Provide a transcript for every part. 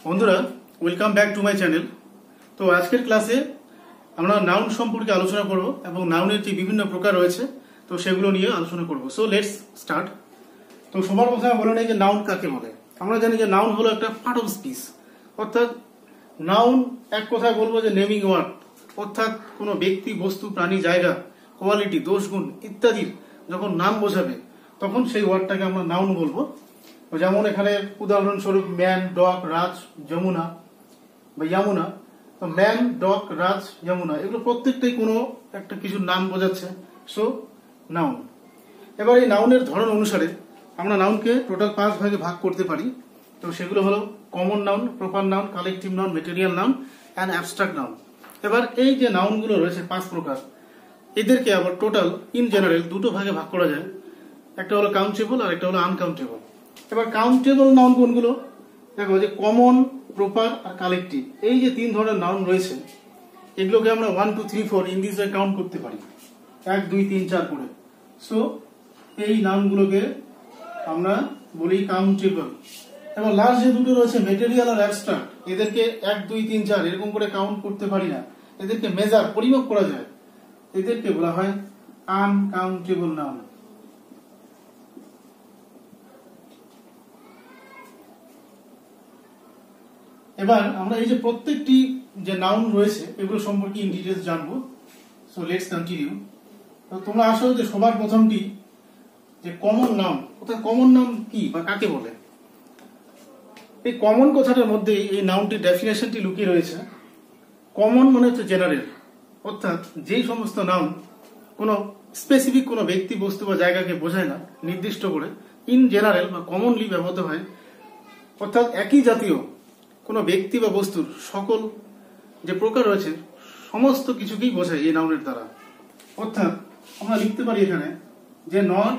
বন্ধুরা, welcome back to my channel. তো আজকের ক্লাসে আমরা নাউন সম্পর্কে আলোচনা করব এবং নাউনের যে বিভিন্ন প্রকার রয়েছে তো সেগুলো নিয়ে আলোচনা করব। So let's start. তো সবার প্রথমে বলে নেই যে নাউন কাকে বলে। আমরা জানি যে নাউন হলো একটা পার্ট অফ স্পিচ, অর্থাৎ নাউন এক কথায় বলবো যে নেমিং ওয়ার্ড, অর্থাৎ কোনো ব্যক্তি, বস্তু, প্রাণী, জায়গা, কোয়ালিটি, দোষগুণ ইত্যাদির যখন নাম বোঝাবে তখন সেই ওয়ার্ডটাকে আমরা নাউন বলবো। যেমন এখানে উদাহরণস্বরূপ ম্যান, ডগ, রাজ, যমুনা বা ইয়ামুনা। তো ম্যান, ডগ, রাজ, যমুনা এগুলো প্রত্যেকটাই কোনো একটা কিছুর নাম বোঝাচ্ছে, সো নাউন। এবার এই নাউনের ধরন অনুসারে আমরা নাউনকে টোটাল 5 ভাগে ভাগ করতে পারি। তো সেগুলো হলো common noun, proper noun, collective noun, material noun and abstract noun. এবার এই যে নাউনগুলো রয়েছে 5 প্রকার, এদেরকে আবার টোটাল ইন জেনারেল দুটো ভাগে ভাগ করা যায়। একটা হলো কাউন্টেবল আর একটা হলো আনকাউন্টেবল। এবার কাউন্টেবল নাউন কোনগুলো? দেখো, যে কমন, প্রপার আর কালেকটিভ, এই যে 3 ধরনের নাউন রয়েছে এগুলোকে আমরা 1 2 3 4 ইন দিস ওয়ে কাউন্ট করতে পারি, 1 2 3 4 করে। সো এই নাউনগুলোকে আমরা বলি কাউন্টেবল। এবং লাস্ট যে দুটো রয়েছে ম্যাটেরিয়াল আর অ্যাবস্ট্রাক্ট, এদেরকে 1 2 3 4 এরকম করে কাউন্ট করতে পারি না, এদেরকে মেজার, পরিমাপ করা যায়, এদেরকে বলা হয় আনকাউন্টেবল নাউন। এবার আমরা এই যে প্রত্যেকটি যে নাউন রয়েছে এগুলো সম্পর্কে ইন ডিটেইলস জানবো। So let's continue. তো তোমরা আসো যে সবার প্রথমটি যে কমন নাউন, অর্থাৎ কমন নাউন কি বা কাকে বলে। এই কমন কথাটার মধ্যে এই নাউনটির ডেফিনেশনটি লুকিয়ে রয়েছে। কমন মানে হচ্ছে জেনারেল, অর্থাৎ যেই সমস্ত নাউন কোনো স্পেসিফিক কোনো ব্যক্তি, বস্তু বা জায়গাকে বোঝায় না নির্দিষ্ট করে, ইন জেনারেল বা কমনলি ব্যবহৃত হয়। অর্থাৎ একই জাতীয় কোনো ব্যক্তি বা বস্তুর সকল যে প্রকার রয়েছে সমস্ত কিছুকেই বোঝায় এই নাউনের দ্বারা। অর্থাৎ আমরা লিখতে পারি এখানে যে নট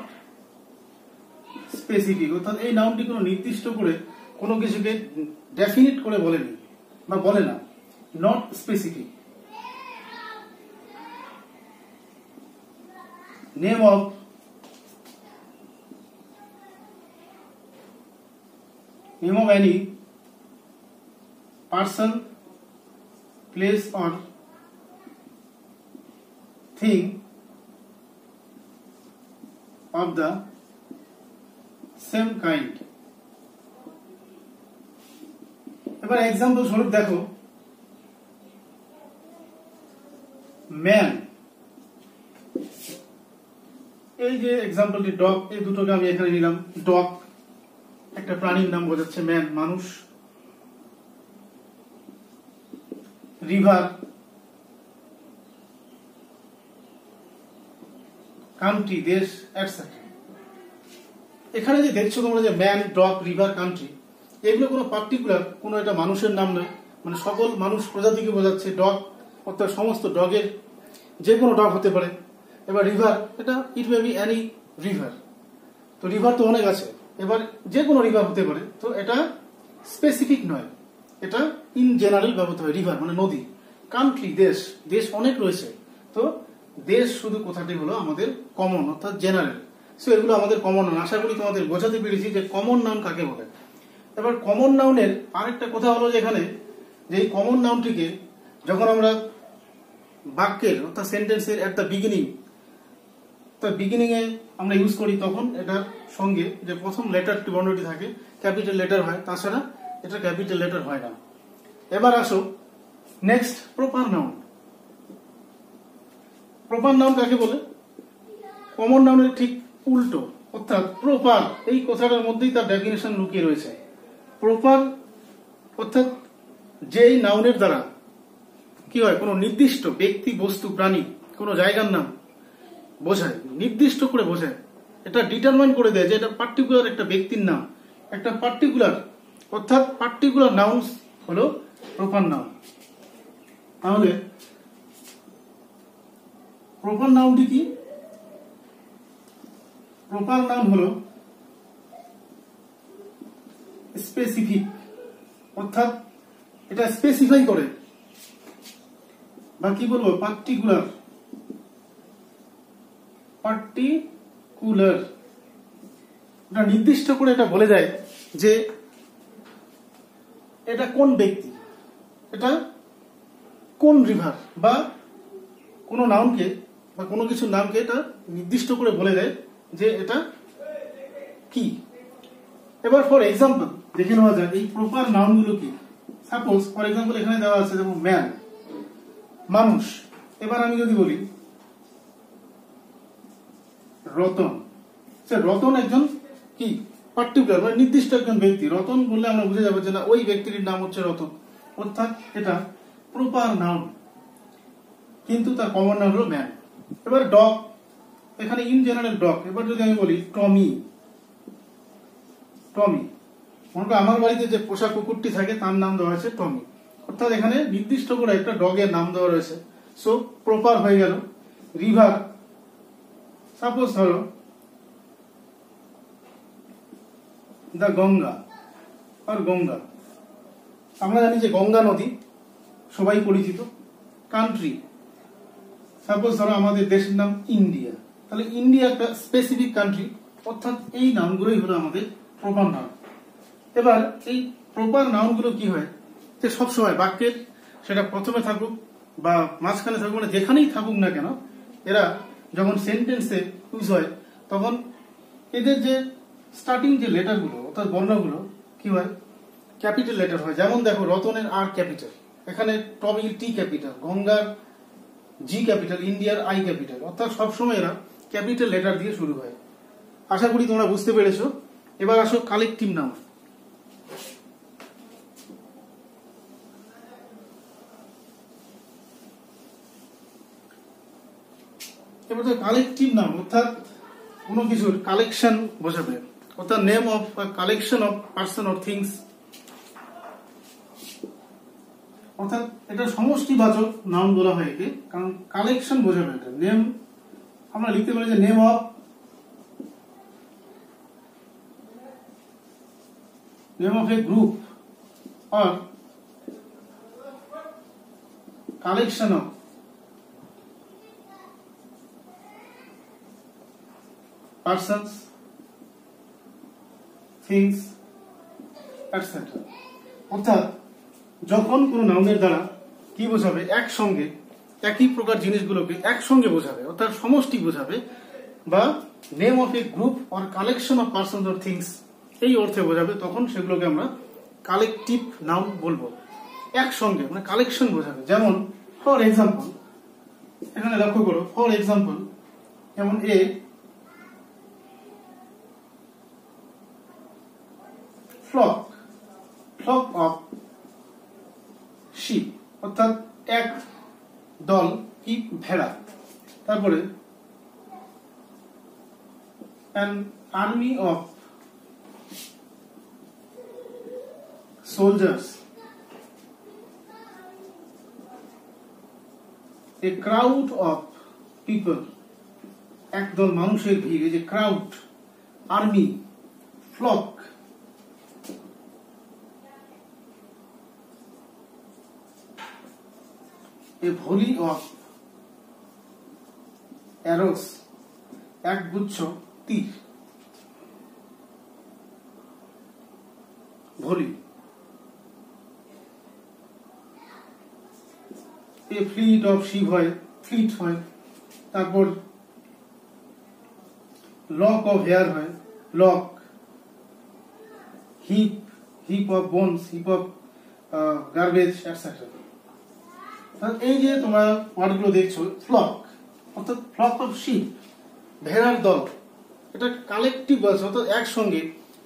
স্পেসিফিক, অর্থাৎ এই নাউনটি কোনো নির্দিষ্ট করে কোনো কিছুকে ডেফিনিট করে বলেনি বা বলে না। Not specific. Name of any person, place or thing of the same kind. এবার এক্সাম্পল স্বরূপ দেখো, ম্যান, এই যে এক্সাম্পলটি ডগ, এই দুটোকে আমি এখানে নিলাম। ডগ একটা প্রাণীর নাম বোঝাচ্ছে, ম্যান মানুষ। রিভার, কান্ট্রি দেশ, এটসেট্রা। এখানে যে দেখছো তোমরা যে ম্যান, ডগ, রিভার, কান্ট্রি, এগুলো কোনো পার্টিকুলার কোনো একটা মানুষের নাম নয়, মানে সকল মানুষ প্রজাতিকে বোঝাচ্ছে। ডগ অর্থাৎ সমস্ত ডগের যে কোনো ডগ হতে পারে। এবার রিভার, এটা ইট মে বি এনি রিভার। তো রিভার তো অনেক আছে, এবার যে কোনো রিভার হতে পারে। তো এটা স্পেসিফিক নয়, এটা ইন জেনারেল ব্যবহৃত হয়। রিভার মানে নদী। কান্ট্রি দেশ, দেশ অনেক রয়েছে। তো দেশ শুধু কথাটি হলো আমাদের কমন, অর্থাৎ জেনারেল। সো এগুলো আমাদের কমন নাউন। আশা করি তোমাদের বোঝাতে পেরেছি যে কমন নাউন কাকে বলে। এবার কমন নাউনের আরেকটা কথা হলো যে এখানে যে এই কমন নাউনটিকে যখন আমরা বাক্যের অর্থাৎ সেন্টেন্সের এট দ্য বিগিনিং, তার বিগিনিং এ আমরা ইউজ করি, তখন এটার সঙ্গে যে প্রথম লেটারটি, বর্ণটি থাকে ক্যাপিটাল লেটার হয়, তাছাড়া এটা ক্যাপিটাল লেটার হয় না। এবার আসো next, proper noun. Proper noun কাকে বলে? কমন নাউনের ঠিক উল্টো, অর্থাৎ প্রপার, এই কথাটার মধ্যেই তার ডেফিনেশন লুকিয়ে রয়েছে। প্রপার অর্থাৎ যেই নাউনের দ্বারা কি হয়, কোনো নির্দিষ্ট ব্যক্তি, বস্তু, প্রাণী, কোনো জায়গার নাম বোঝায়, নির্দিষ্ট করে বোঝায়। এটা ডিটারমাইন করে দেয় যে এটা পার্টিকুলার একটা ব্যক্তির নাম, একটা পার্টিকুলার, অর্থাৎ পার্টিকুলার নাউন্স হলো প্রপার নাউন। তাহলে প্রপার নাউনটি কি? প্রপার নাউন হলো স্পেসিফিক, অর্থাৎ এটা স্পেসিফাই করে বা কি বলবো, পার্টিকুলার। পার্টিকুলার এটা নির্দিষ্ট করে এটা বলে দেয় যে এটা কোন ব্যক্তি, এটা কোন রিভার, বা কোনো নাউনকে বা কোনো কিছুর নামকে এটা নির্দিষ্ট করে বলে দেয় যে এটা কি। এবার ফর এক্সাম্পল দেখে নেওয়া যায় এই প্রপার নাউনগুলো কি। সাপোজ ফর এক্সাম্পল এখানে দেওয়া আছে যেমন ম্যান, মানুষ। এবার আমি যদি বলি রতন, রতন একজন কি পার্টিকুলার মানে নির্দিষ্ট একজন ব্যক্তি। রতন বললে আমরা বুঝে যাবো যে না ওই ব্যক্তির নাম হচ্ছে রতন, অর্থাৎ এটা প্রপার নাউন, কিন্তু তার কমন নাউন হলো ম্যান। এবার ডগ, এখানে ইন জেনারেল ডগ। এবার যদি আমি বলি টমি, টমি মনে করো আমার বাড়িতে যে পোষা কুকুরটি থাকে তার নাম দেওয়া হয়েছে টমি, অর্থাৎ এখানে নির্দিষ্ট করে একটা ডগের নাম দেওয়া রয়েছে। সো প্রপার হয়ে গেল। রিভার, সাপোজ ধরো দ্য গঙ্গা আর গঙ্গা, আমরা জানি যে গঙ্গা নদী সবাই পরিচিত। কান্ট্রি, সাপোজ ধরো আমাদের দেশের নাম ইন্ডিয়া, তাহলে ইন্ডিয়া একটা স্পেসিফিক কান্ট্রি, অর্থাৎ এই নামগুলোই হলো আমাদের প্রপার নাউন। এবার এই প্রপার নাউনগুলো কি হয় যে সবসময় বাক্যের সেটা প্রথমে থাকুক বা মাঝখানে থাকুক, মানে যেখানেই থাকুক না কেন, এরা যখন সেন্টেন্সে ইউজ হয় তখন এদের যে স্টার্টিং যে লেটারগুলো অর্থাৎ বর্ণগুলো কি হয় ক্যাপিটাল লেটার হয়। যেমন দেখো রতনের আর ক্যাপিটাল, এখানে টমির টি ক্যাপিটাল, গঙ্গার জি ক্যাপিটাল, ইন্ডিয়ার আই ক্যাপিটাল, অর্থাৎ সবসময় এরা ক্যাপিটাল লেটার দিয়ে শুরু হয়। আশা করি তোমরা বুঝতে পেরেছো। এবার আসো কালেকটিভ নাউন। এবার তো কালেকটিভ নাউন অর্থাৎ কোনো কিছুর কালেকশন বোঝাবে, অর্থাৎ name of collection of person or things, অর্থাৎ এটা সমষ্টিবাচক নাউন বলা হয় একে, কারণ কালেকশন বোঝাবে। এটা নেম আমরা লিখতে পারি যে name of a group or collection of persons, things, etc. অর্থাৎ যখন কোন নাউনের দ্বারা কি বোঝাবে একসঙ্গে একই প্রকার জিনিসগুলোকে একসঙ্গে বোঝাবে, অর্থাৎ সমষ্টি বোঝাবে, বা name of a group or collection of persons or things এই অর্থে বোঝাবে, তখন সেগুলোকে আমরা কালেকটিভ নাউন বলবো। একসঙ্গে মানে কালেকশন বোঝাবে। যেমন ফর এক্সাম্পল এখানে লক্ষ্য করো, ফর এক্সাম্পল যেমন a flock, flock of sheep, অর্থাৎ এক দল কি ভেড়া। তারপরে an army of soldiers, a crowd of people, একদল মানুষের ভিড়, এই যে crowd, army, flock. a volley of arrows, এক গুচ্ছ তীর, volley. a fleet of sheep হয়, ফ্লিট হয়। তারপর লক অফ হেয়ার হয়, lock. Heap, heap of bones, heap of garbage, etcetera. এই যে তোমরা ওয়ার্ডগুলো দেখছো, ফ্লক অর্থাৎ ফ্লক অফ শিপ, ভেড়ার দল, এটা কালেকটিভ বলছে, অর্থাৎ একসঙ্গে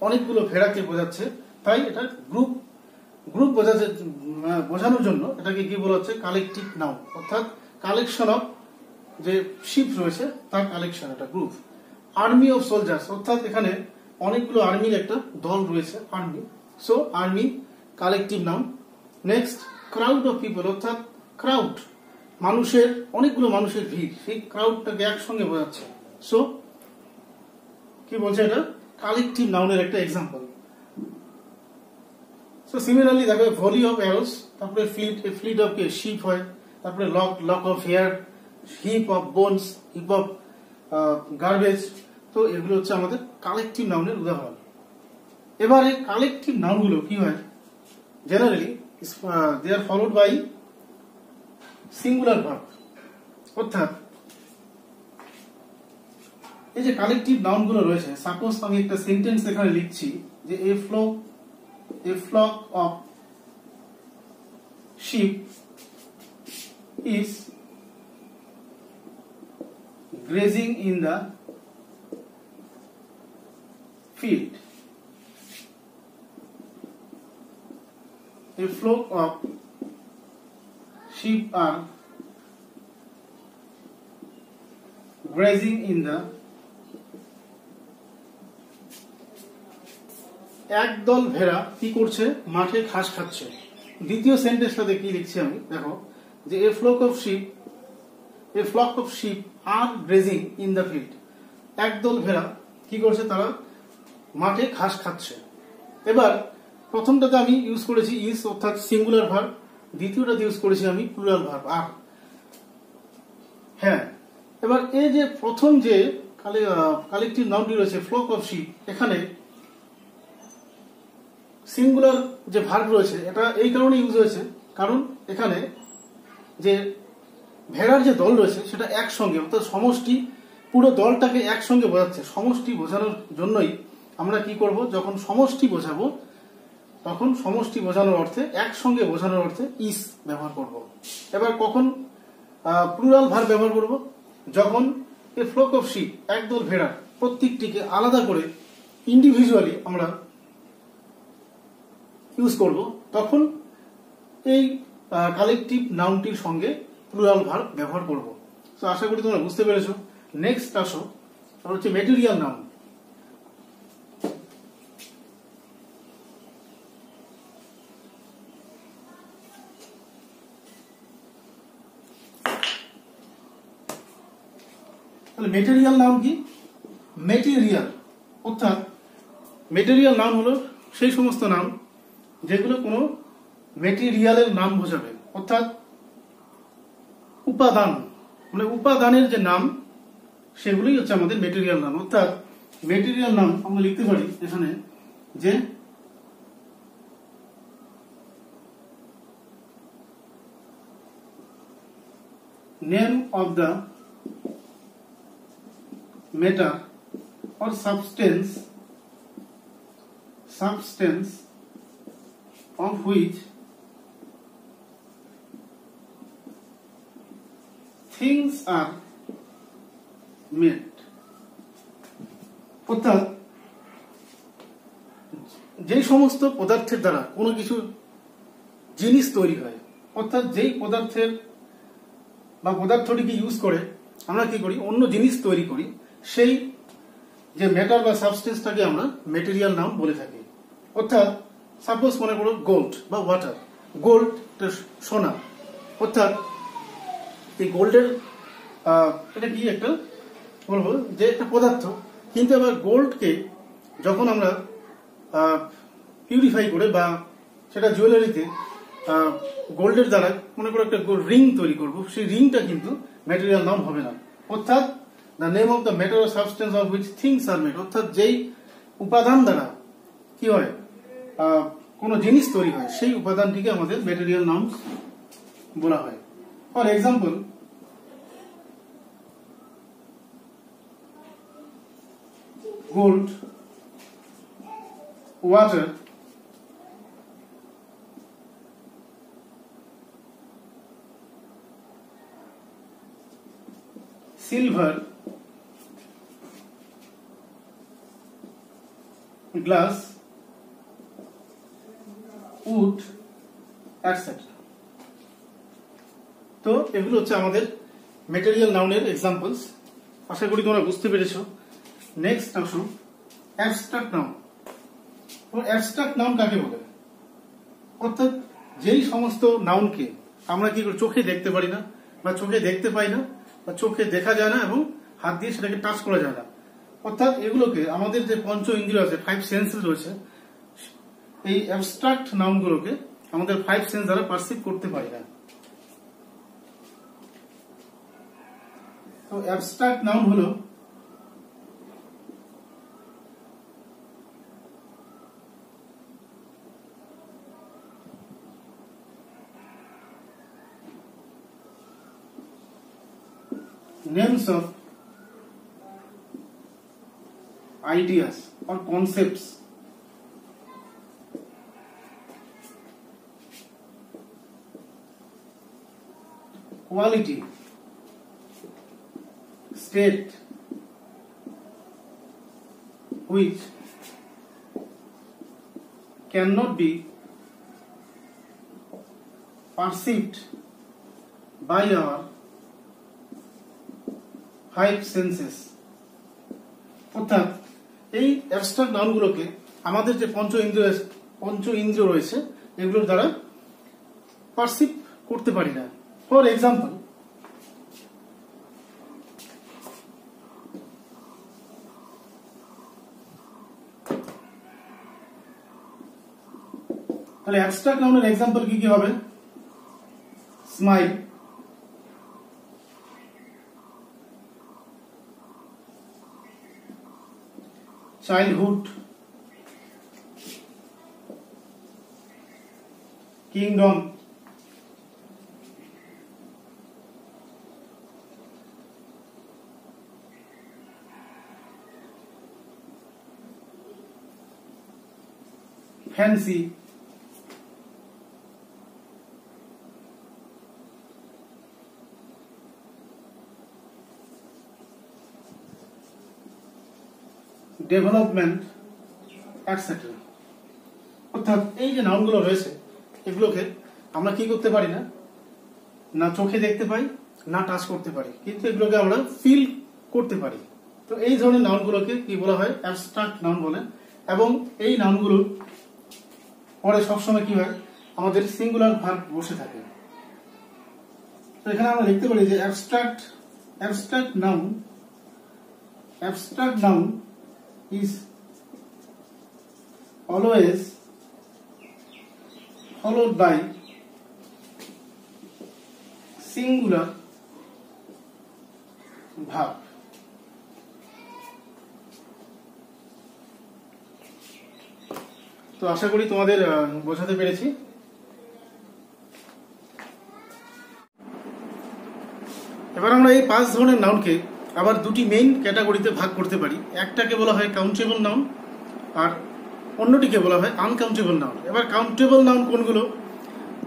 অনেকগুলো ভেড়াকে বোঝাচ্ছে। তাই এটা গ্রুপ, গ্রুপ বোঝাচ্ছে, বোঝানোর জন্য এটাকে কি বলা হচ্ছে কালেকটিভ নাউন, অর্থাৎ কালেকশন অফ যে শিপ রয়েছে তার কালেকশন, এটা গ্রুপ। আর্মি অফ সোলজার্স, অর্থাৎ এখানে অনেকগুলো আর্মির একটা দল রয়েছে, army. So army collective noun. Next crowd of people, অর্থাৎ ক্রাউড মানুষের, অনেকগুলো মানুষের ভিড়, সেই ক্রাউডটাকে একসঙ্গে বোঝাচ্ছে। সো কি বলছে এটা কালেকটিভ নাউনের একটা এক্সাম্পল। সো সিমিলারলি দেখো ভলি অফ অ্যারোস, তারপরে fleet, a fleet of ship হয়, তারপরে lock, lock of hair, heap of bones, heap of garbage. তো এগুলো হচ্ছে আমাদের কালেকটিভ নাউনের উদাহরণ। এবারে কালেকটিভ নাউনগুলো কি হয় generally they are followed by singular verb. অর্থাৎ এই যে কালেকটিভ নাউন গুলো রয়েছে, সাপোজ আমি একটা সেন্টেন্স এখানে লিখছি যে a flock of sheep is grazing in the field. A flock of sheep are grazing in the একদল ভেড়া কি করছে, মাঠে ঘাস খাচ্ছে। দ্বিতীয় সেন্টেন্সটাতে কি লিখছি আমি, দেখো যে a flock of sheep are grazing in the field. একদল ভেড়া কি করছে, তারা মাঠে ঘাস খাচ্ছে। এবার প্রথমটাতে আমি ইউজ করেছি ইজ অর্থাৎ সিঙ্গুলার ভার্ব, দ্বিতীয়টাতে ইউজ করেছি আমি প্লুরাল ভার্ব আর। হ্যাঁ, এবার এই যে প্রথম যে কালেকটিভ নাউনটি রয়েছে ফ্লক অফ শিপ, এখানে সিঙ্গুলার যে ভার্ব রয়েছে এটা এই কারণে ইউজ হয়েছে কারণ এখানে যে ভেড়ার যে দল রয়েছে সেটা একসঙ্গে অর্থাৎ সমষ্টি, পুরো দলটাকে একসঙ্গে বোঝাচ্ছে। সমষ্টি বোঝানোর জন্যই আমরা কি করব, যখন সমষ্টি বোঝাবো তখন সমষ্টি বোঝানোর অর্থে, একসঙ্গে বোঝানোর অর্থে ইস ব্যবহার করব। এবার কখন প্লুরাল ভার্ব ব্যবহার করব, যখন এ ফ্লক অফ শিপ একদল ভেড়া প্রত্যেকটিকে আলাদা করে ইন্ডিভিজুয়ালি আমরা ইউজ করব, তখন এই কালেকটিভ নাউনটির সঙ্গে প্লুরাল ভার্ব ব্যবহার করব। তো আশা করি তোমরা বুঝতে পেরেছো। নেক্সট আসো, হচ্ছে ম্যাটেরিয়াল নাউন। মেটেরিয়াল নাউন কি? মেটেরিয়াল অর্থাৎ মেটেরিয়াল নাউন হলো সেই সমস্ত নাম যেগুলো কোনো মেটেরিয়ালের নাম বোঝাবে, অর্থাৎ উপাদান, মানে উপাদানের যে নাম সেগুলোই হচ্ছে আমাদের মেটেরিয়াল নাম। অর্থাৎ মেটেরিয়াল নাম আমরা লিখতে পারি এখানে যে name of the matter or substance of which things are made. অর্থাৎ যে সমস্ত পদার্থের দ্বারা কোনো কিছু জিনিস তৈরি হয়, অর্থাৎ যেই পদার্থের বা পদার্থটিকে ইউজ করে আমরা কি করি, অন্য জিনিস তৈরি করি, সেই যে ম্যাটার বা সাবস্টেন্সটাকে আমরা মেটেরিয়াল নাম বলে থাকি। অর্থাৎ সাপোজ মনে করো গোল্ড বা ওয়াটার, গোল্ড সোনা, অর্থাৎ এই গোল্ডের এটা কি একটা বলবো যে একটা পদার্থ, কিন্তু আবার গোল্ডকে যখন আমরা পিউরিফাই করে বা সেটা জুয়েলারিতে গোল্ডের দ্বারা মনে করো একটা রিং তৈরি করব, সেই রিংটা কিন্তু ম্যাটেরিয়াল নাম হবে না। অর্থাৎ the name of the matter or substance of which things are made, অর্থাৎ যেই উপাদান দ্বারা কি হয় কোনো জিনিস তৈরি হয় সেই উপাদানটিকে আমাদের ম্যাটেরিয়াল নাম বলা হয়। For example, gold, water, silver, glass, wood, etcetera. তো এগুলো হচ্ছে আমাদের মেটেরিয়াল নাউনের এক্সাম্পলস। আশা করি তোমরা বুঝতে পেরেছো। নেক্সট আসো অ্যাবস্ট্রাক্ট নাউন। অ্যাবস্ট্রাক্ট নাউন কাকে বলে? অর্থাৎ যেই সমস্ত নাউনকে আমরা কি করি, চোখে দেখতে পারি না বা চোখে দেখতে পাই না বা চোখে দেখা যায় না এবং হাত দিয়ে সেটাকে টাচ করা যায় না, অর্থাৎ এগুলোকে আমাদের যে পঞ্চ ইন্দ্রিয় আছে, 5 সেন্সেস রয়েছে, এই অ্যাবস্ট্রাক্ট নাউনগুলোকে আমাদের 5 সেন্স দ্বারা পারসিভ করতে পারি না। তো অ্যাবস্ট্রাক্ট নাউন হলো names of ideas or concepts quality state which cannot be perceived by our five senses. অর্থাৎ এই অ্যাবস্ট্রাক্ট নাউনগুলোকে আমাদের যে পঞ্চ ইন্দ্রিয় রয়েছে এগুলোর দ্বারা পারসিভ করতে পারি না। ফর এক্সাম্পল, তাহলে অ্যাবস্ট্রাক্ট নাউনের এক্সাম্পল কি কি হবে? Smile, childhood, kingdom, fancy, development, etcetera. অর্থাৎ এই যে নাউনগুলো রয়েছে এগুলোকে আমরা কি করতে পারি না, না চোখে দেখতে পাই, না টাচ করতে পারি, কিন্তু এগুলোকে আমরা ফিল করতে পারি। তো এই ধরনের নাউনগুলোকে কি বলা হয়? অ্যাবস্ট্রাক্ট নাউন বলে। এবং এই নাউনগুলো পরে সবসময় কি হয়, আমাদের সিঙ্গুলার ভার্ব বসে থাকে। তো এখানে আমরা লিখতে পারি যে abstract noun is always followed by singular verb. তো আশা করি তোমাদের বোঝাতে পেরেছি। এবার আমরা এই 5 ধরনের নাউনকে আবার দুটি মেইন ক্যাটাগরিতে ভাগ করতে পারি। একটাকে বলা হয় কাউন্টেবল নাউন আর অন্যটিকে বলা হয় আনকাউন্টেবল নাউন। এবার কাউন্টেবল নাউন কোনগুলো?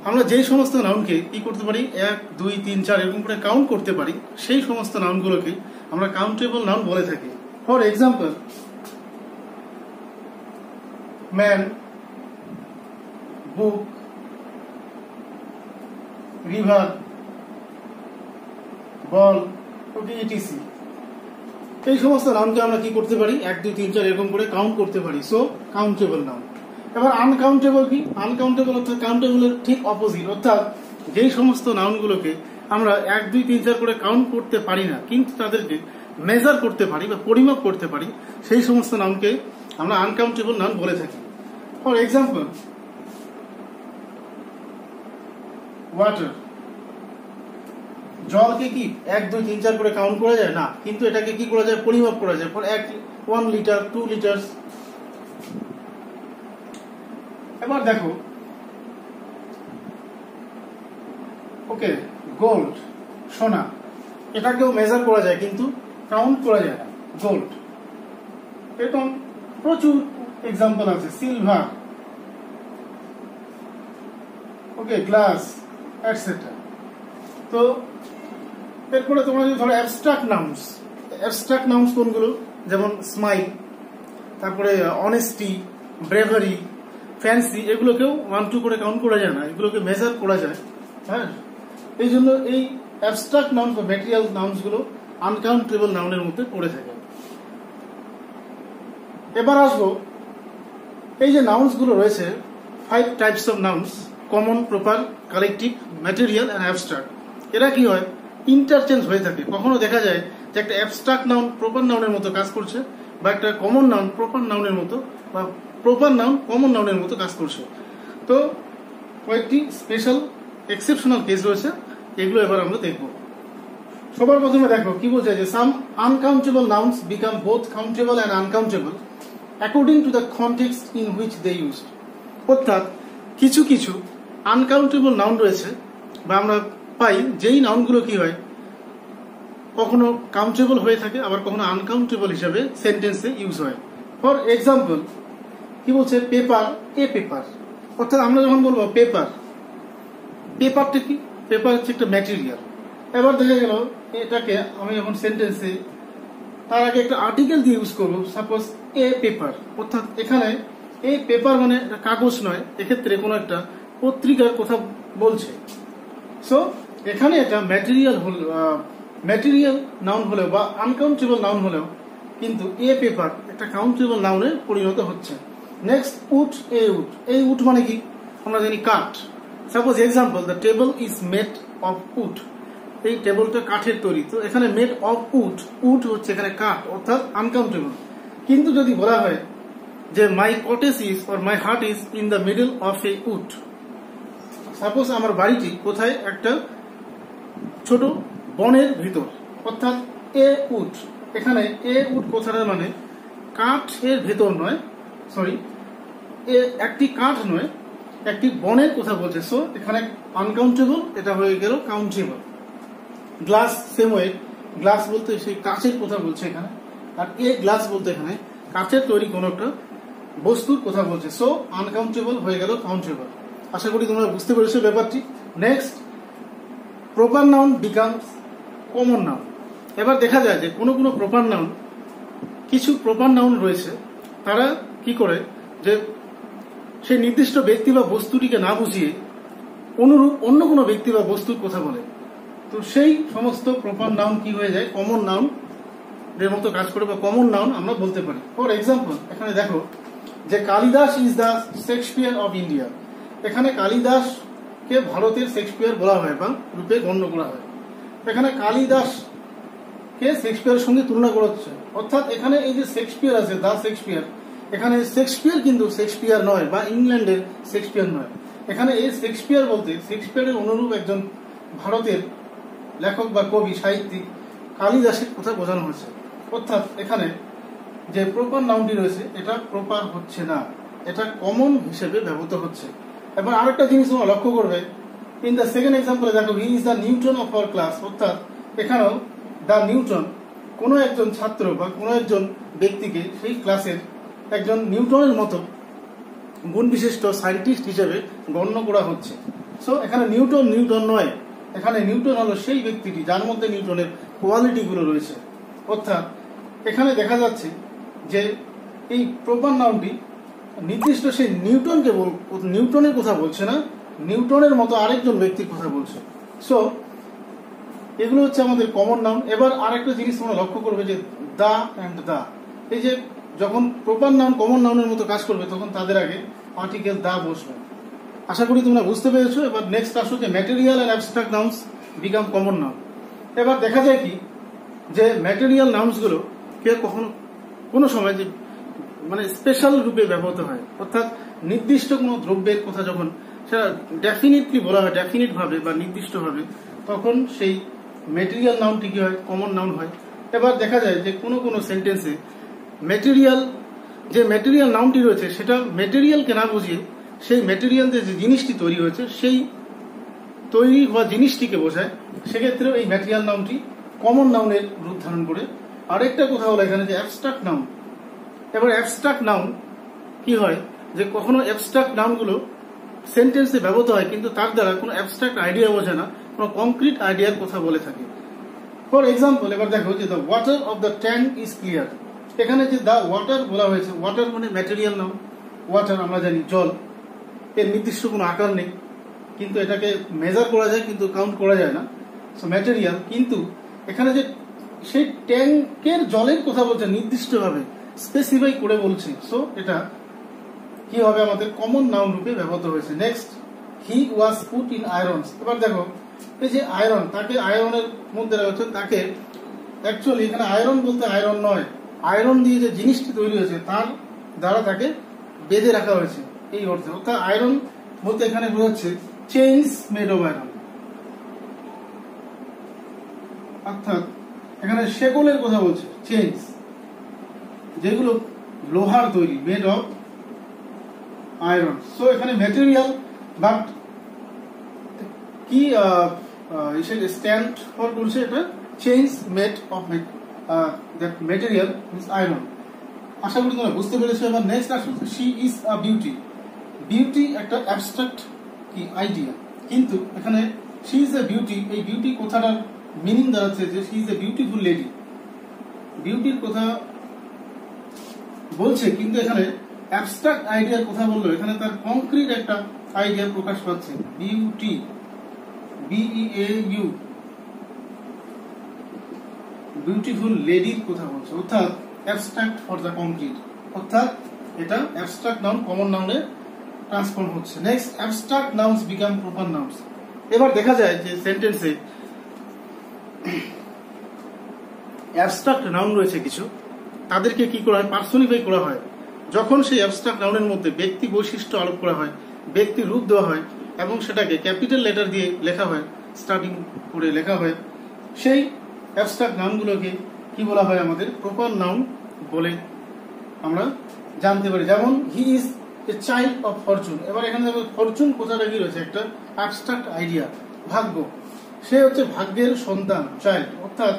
আমরা যেই সমস্ত নাউনকে কি করতে পারি, 1 2 3 4 এরকম করে কাউন্ট করতে পারি, সেই সমস্ত নাউনগুলোকে আমরা কাউন্টেবল নাউন বলে থাকি। For example, man, book, river, ball, etc. এই সমস্ত নাউনকে আমরা কি করতে পারি, 1 2 3 4 এরকম করে কাউন্ট করতে পারি। So countable noun. এবার আনকাউন্টেবল কি? আনকাউন্টেবল অর্থাৎ কাউন্টেবলের ঠিক অপোজিট, অর্থাৎ যেই সমস্ত নাউনগুলোকে আমরা 1 2 3 4 করে কাউন্ট করতে পারি না, কিন্তু তাদেরকে মেজার করতে পারি বা পরিমাপ করতে পারি, সেই সমস্ত নাউনকে আমরা আনকাউন্টেবল নাউন বলে থাকি। For example, water. জলকে কি 1 2 3 4 করে কাউন্ট করা যায় না, কিন্তু এটাকে কি করা যায়, পরিমাপ করা যায়। For 1 litre, 2 litre. এবার দেখো, ওকে, গোল্ড, সোনা, এটাকেও মেজার করা যায় কিন্তু কাউন্ট করা যায় না, গোল্ড। এরকম প্রচুর এক্সাম্পল আছে। সিলভার, ওকে, গ্লাস, এটসেট্রা। তো এরপরে তোমরা যদি ধরো অ্যাবস্ট্রাক্ট নাউন্স কোনগুলো? যেমন স্মাইল, তারপরে অনেস্টি, ব্রেভারি, ফ্যান্সি, এগুলোকেও 1 2 করে কাউন্ট করা যায় না, এগুলোকে মেজার করা যায়। হ্যাঁ, এই জন্য এই অ্যাবস্ট্রাক্ট নাউন্স বা ম্যাটেরিয়াল নাউন্স গুলো আনকাউন্টেবল নাউনের মধ্যে পড়ে থাকে। এবার আসবো, এই যে নাউন্স গুলো রয়েছে, 5 types of nouns: common, proper, collective, material and abstract. এরা কি হয়, ইন্টারচেঞ্জ হয়ে থাকে। কখনো দেখা যায় যে একটা অ্যাবস্ট্রাক্ট নাউন প্রপার নাউনের মতো কাজ করছে, বা একটা কমন নাউন প্রপার নাউনের মতো, বা প্রপার নাউন কমন নাউনের মতো কাজ করছে। তো কয়েকটি স্পেশাল এক্সেপশনাল কেস রয়েছে, এগুলো এবার আমরা দেখব। সবার প্রথমে দেখো কি বলছে, যে some uncountable nouns become both countable and uncountable according to the context in which they used. অর্থাৎ কিছু কিছু আনকাউন্টেবল নাউন রয়েছে, বা আমরা পাই যেই নাউনগুলো কি হয়, কখনো কাউন্টেবল হয়ে থাকে, আবার কখনো আনকাউন্টেবল হিসাবে সেন্টেন্সে ইউজ হয়। ফর এক্সাম্পল কি বলছে, পেপার, এ পেপার, অর্থাৎ আমরা যখন বলবো পেপার, পেপারটা কি, পেপার হচ্ছে একটা ম্যাটেরিয়াল। এবার দেখা গেল এটাকে আমি যখন সেন্টেন্সে তার আগে একটা আর্টিকেল দিয়ে ইউজ করবো, সাপোজ এ পেপার, অর্থাৎ এখানে এই পেপার মানে কাগজ নয়, এক্ষেত্রে কোনো একটা পত্রিকার কথা বলছে। সো এখানে এটা ম্যাটেরিয়াল নাউন হলেও বা আনকাউন্টেবল নাউন হলেও কিন্তু এ পেপার একটা কাউন্টেবল নাউনে পরিণত হচ্ছে। নেক্সট উড, এই উড মানে কি আমরা জানি কাঠ। Suppose example, the table is made of wood, এই টেবলটা কাঠের তৈরি। তো এখানে মেড অফ উড, উড হচ্ছে এখানে কাঠ, অর্থাৎ আনকাউন্টেবল। কিন্তু যদি বলা হয় যে my cottage is or my heart is in the middle of a wood, suppose আমার বাড়িটি কোথায়, একটা ছোট বনের ভিতর, অর্থাৎ এ উড, এখানে এ উড কথাটা মানে কাঠের ভেতর নয়, সরি, একটি কাঠ নয়, একটি বনের কথা বলছে। সো এখানে আনকাউন্টেবল, এটা হয়ে গেল countable. Glass, same way, glass বলতে সেই কাচের কথা বলছে এখানে, আর এ গ্লাস বলতে এখানে কাচের তৈরি কোন একটা বস্তুর কথা বলছে। সো আনকাউন্টেবল হয়ে গেল কাউন্টেবল। আশা করি তোমরা বুঝতে পেরেছো ব্যাপারটি। Next, proper noun becomes common noun. এবার দেখা যায় যে কোনো কোনো প্রপার নাউন, কিছু প্রপার নাউন রয়েছে, তারা কি করে যে সেই নির্দিষ্ট ব্যক্তি বা বস্তুটিকে না বুঝিয়ে অনুরূপ অন্য কোনো ব্যক্তি বা বস্তুর কথা বলে। তো সেই সমস্ত প্রপার নাউন কি হয়ে যায়, কমন নাউন এর মতো কাজ করে, বা কমন নাউন আমরা বলতে পারি। ফর এক্সাম্পল এখানে দেখো যে Kalidas is the Shakespeare of India, এখানে কালিদাসকে ভারতের শেক্সপিয়ার বলা হয় বা রূপে গণ্য করা হয়। এখানে কালিদাসকে শেক্সপিয়ারের সঙ্গে তুলনা করা হচ্ছে, অর্থাৎ এখানে এই যে শেক্সপিয়ার আছে, দা শেক্সপিয়ার, এখানে শেক্সপিয়ার কিন্তু শেক্সপিয়ার নয় বা ইংল্যান্ডের শেক্সপিয়ার নয়। এখানে এই শেক্সপিয়ার বলতে শেক্সপিয়ারের অনুরূপ একজন ভারতের লেখক বা কবি সাহিত্যিক কালিদাসের কথা বোঝানো হয়েছে। অর্থাৎ এখানে যে প্রপার নাউনটি রয়েছে এটা প্রপার হচ্ছে না, এটা কমন হিসেবে ব্যবহৃত হচ্ছে। এবার আরেকটা জিনিস তোমরা লক্ষ্য করবে, ইন দ্য সেকেন্ড এক্সাম্পলে দেখো he is the Newton of our class, অর্থাৎ এখানেও দ্য নিউটন কোনো একজন ছাত্র বা কোনো একজন ব্যক্তিকে সেই ক্লাসের একজন নিউটনের মতো গুণ বিশিষ্ট সায়েন্টিস্ট হিসেবে গণ্য করা হচ্ছে। সো এখানে নিউটন নয়, এখানে নিউটন হলো সেই ব্যক্তিটি যার মধ্যে নিউটনের কোয়ালিটিগুলো রয়েছে। অর্থাৎ এখানে দেখা যাচ্ছে যে এই প্রপার নাউনটি নির্দিষ্ট সেই নিউটনের কথা বলছে না, নিউটনের মতো আরেকজন ব্যক্তির কথা বলছে। সো এগুলো হচ্ছে আমাদের কমন নাউন। এবার আরেকটা জিনিস তোমরা লক্ষ্য করবে যে দা অ্যান্ড দা, এই যে যখন প্রপার নাউন কমন নাউনের মতো কাজ করবে তখন তাদের আগে আর্টিকেল দা বসবে। আশা করি তোমরা বুঝতে পেরেছো। এবার নেক্সট আসো যে material and abstract nouns become common noun. এবার দেখা যায় কি যে ম্যাটেরিয়াল নাউন্সগুলো কে কখনো কোনো সময় যে মানে স্পেশাল রূপে ব্যবহৃত হয়, অর্থাৎ নির্দিষ্ট কোনো দ্রব্যের কথা যখন সেটা ডেফিনিটলি বলা হয়, ডেফিনিট ভাবে বা নির্দিষ্টভাবে, তখন সেই ম্যাটেরিয়াল নাউনটি কি হয়, কমন নাউন হয়। এবার দেখা যায় যে কোনো কোনো সেন্টেন্সে ম্যাটেরিয়াল নাউনটি রয়েছে সেটা ম্যাটেরিয়ালকে না বুঝিয়ে সেই ম্যাটেরিয়াল যে জিনিসটি তৈরি হয়েছে সেই তৈরি হওয়া জিনিসটিকে বোঝায়, সেক্ষেত্রেও এই ম্যাটেরিয়াল নাউনটি কমন নাউনের রূপ ধারণ করে। আরেকটা কথা হলো এখানে যে অ্যাবস্ট্রাক্ট নাউন। এবার অ্যাবস্ট্রাক্ট নাউন কি হয় যে কখনো অ্যাবস্ট্রাক্ট নাউনগুলো সেন্টেন্সে ব্যবহৃত হয় কিন্তু তার দ্বারা কোনো অ্যাবস্ট্রাক্ট আইডিয়া বোঝে না, কোনো কংক্রিট আইডিয়ার কথা বলে থাকে। ফর এক্সাম্পল এবার দেখো যে the water of the tank is clear, এখানে যে দ্য ওয়াটার বলা হয়েছে, ওয়াটার মানে ম্যাটেরিয়াল নাউন। ওয়াটার আমরা জানি জল, এর নির্দিষ্ট কোনো আকার নেই, কিন্তু এটাকে মেজার করা যায় কিন্তু কাউন্ট করা যায় না, সো ম্যাটেরিয়াল। কিন্তু এখানে যে সেই ট্যাঙ্কের জলের কথা বলছে নির্দিষ্টভাবে স্পেসিফাই করে বলছে, সো এটা কি হবে আমাদের কমন নাউন রূপে ব্যবহৃত হয়েছে। Next, he was put in irons. এবার দেখো এই যে আয়রন, তাকে আয়রনের মধ্যে রাখা হচ্ছে, তাকে অ্যাকচুয়ালি এখানে আয়রন বলতে আয়রন নয়, আয়রন দিয়ে যে জিনিসটি তৈরি হয়েছে তার দ্বারা তাকে বেঁধে রাখা হয়েছে এই অর্থে। অর্থাৎ আয়রন বলতে এখানে বোঝাচ্ছে চেইনস মেড অফ আয়রন, অর্থাৎ এখানে শেকলের কথা বলছে, চেইনস যেগুলো লোহার তৈরি, মেড অফ আয়রন। সো এখানে ম্যাটেরিয়াল বাট কি স্ট্যান্ড ফর বলছে এটা chains made of that material is iron. আশা করি তোমরা বুঝতে পেরেছো। এবার নেক্সট আসুন, she is a beauty. Beauty একটা অ্যাবস্ট্রাক্ট কি আইডিয়া, কিন্তু এখানে শি ইজ এ বিউটি, এই বিউটি কথাটার মিনিং দাঁড়াচ্ছে যে she is a beautiful lady. বিউটির কথা বলছে, কিন্তু এখানে অ্যাবস্ট্রাক্ট আইডিয়ার কথা বললো, এখানে তার কংক্রিট একটা আইডিয়া প্রকাশ পাচ্ছে। বিউটি, BEAU, বিউটিফুল লেডির কথা বলছে, অর্থাৎ অ্যাবস্ট্রাক্ট ফর দ্য কংক্রিট, অর্থাৎ এটা অ্যাবস্ট্রাক্ট নাউন কমন নাউনে ট্রান্সফর্ম হচ্ছে। Next, abstract nouns become proper nouns. এবার দেখা যায় যে সেন্টেন্সে অ্যাবস্ট্রাক্ট নাউন রয়েছে কিছু, তাদেরকে কি করা হয়, পার্সনিফাই করা হয়। যখন সেই অ্যাবস্ট্রাক্ট নাউনের মধ্যে ব্যক্তি বৈশিষ্ট্য আরোপ করা হয়, ব্যক্তি রূপ দেওয়া হয় এবং সেটাকে ক্যাপিটাল লেটার দিয়ে লেখা হয়, স্টার্টিং করে লেখা হয়, সেই অ্যাবস্ট্রাক্ট নাউনগুলোকে কি বলা হয়, আমাদের প্রপার নাউন বলে আমরা জানতে পারি। যেমন he is a child of Fortune. এবার এখানে ফরচুন কথাটা কি রয়েছে, একটা অ্যাবস্ট্রাক্ট আইডিয়া, ভাগ্য। সে হচ্ছে ভাগ্যের সন্তান, চাইল্ড, অর্থাৎ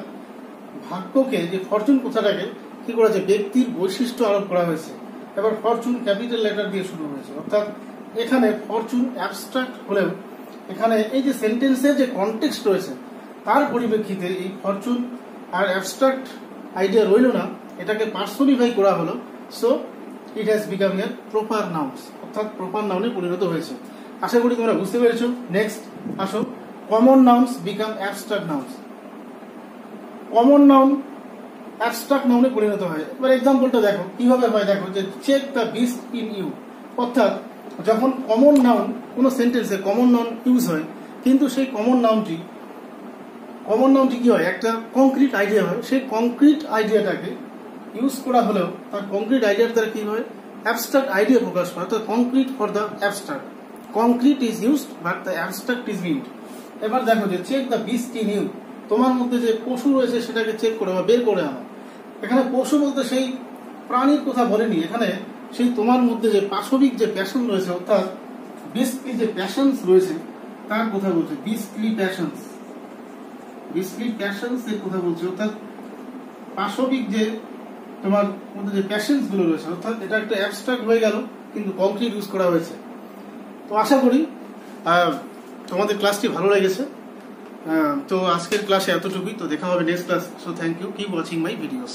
ভাগ্যকে, যে ফরচুন কথাটাকে কি করেছে, ব্যক্তির বৈশিষ্ট্য আরোপ করা হয়েছে। এবার ফরচুন ক্যাপিটাল লেটার দিয়ে শুরু হয়েছে, অর্থাৎ এখানে ফরচুন অ্যাবস্ট্রাক্ট হলেও এখানে এই যে সেন্টেন্সের যে কনটেক্সট রয়েছে তার পরিপ্রেক্ষিতে এই ফরচুন আর অ্যাবস্ট্রাক্ট আইডিয়া রইল না, এটাকে পার্সনিফাই করা হলো। So it has become a proper nouns, অর্থাৎ প্রপার নাউনে পরিণত হয়েছে। আশা করি তোমরা বুঝতে পেরেছো। নেক্সট আসো, common nouns become abstract nouns. Common noun abstract নাউনে পরিণত হয়। এবার এক্সাম্পলটা দেখো কিভাবে হয়, দেখো যে check the beast in you, অর্থাৎ যখন কমন নাউন কোনো সেন্টেন্সে কমন নাউন ইউজ হয়, কিন্তু সেই কমন নাউনটি কি হয়, একটা কংক্রিট আইডিয়া হয়, সেই কংক্রিট আইডিয়াটাকে ইউজ করা হলেও তার কংক্রিট আইডিয়ার দ্বারা কি হয়, অ্যাবস্ট্রাক্ট আইডিয়া প্রকাশ পায়। অর্থাৎ concrete for the abstract, concrete is used but the abstract is meant. এবার দেখো যে check the beast in you, তোমার মধ্যে যে পশু রয়েছে সেটাকে চেক করে বা বের করে আনো। এখানে পশু বলতে সেই প্রাণীর কথা বলেনি, এখানে সেই তোমার মধ্যে যে পাশবিক যে প্যাশন রয়েছে, অর্থাৎ বিস্টলি যে প্যাশনস রয়েছে তার কথা বলছে। বিস্টলি প্যাশনস এর কথা বলছে, অর্থাৎ পাশবিক যে তোমার মধ্যে যে প্যাশনস গুলো রয়েছে, অর্থাৎ এটা একটা অ্যাবস্ট্রাক্ট হয়ে গেল কিন্তু কংক্রিট ইউজ করা হয়েছে। তো আশা করি তোমাদের ক্লাসটি ভালো লেগেছে। তো আজকের ক্লাসে এতটুকুই। তো দেখা হবে next class. So thank you, keep watching my videos.